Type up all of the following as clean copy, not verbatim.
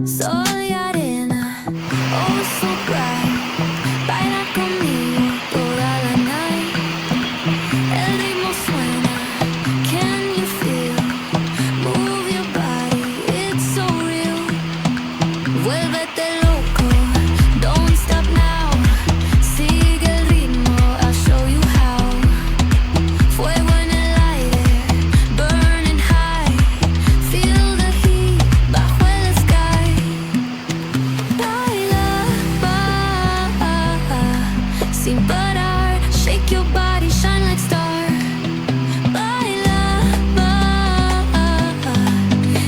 Soy arena, oh so bright. Baila conmigo toda la night. El ritmo suena, can you feel? Move your body, it's so real. Vuélvete loco, don't stop now. Sigue el ritmo, I'll show you how. Fuego en el aire, burning high. Feel the heat bajo el sky. Baila, sin parar. Shake your body, shine like star. Baila,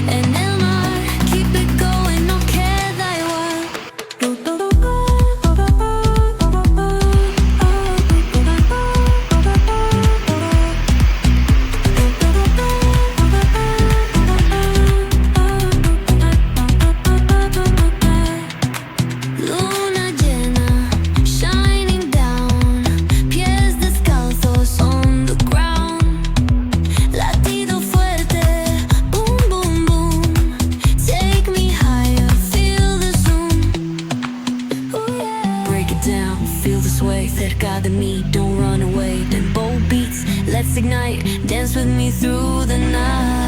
en el mar. Keep it going, no queda igual. Luna llena, shining down. Pies descalzos on the ground. Latido fuerte, boom, boom, boom. Take me higher, feel the zoom. Ooh, yeah. Break it down, feel the sway. Cerca de mí, don't run away. Tempo beats, let's ignite. Dance with me through the night.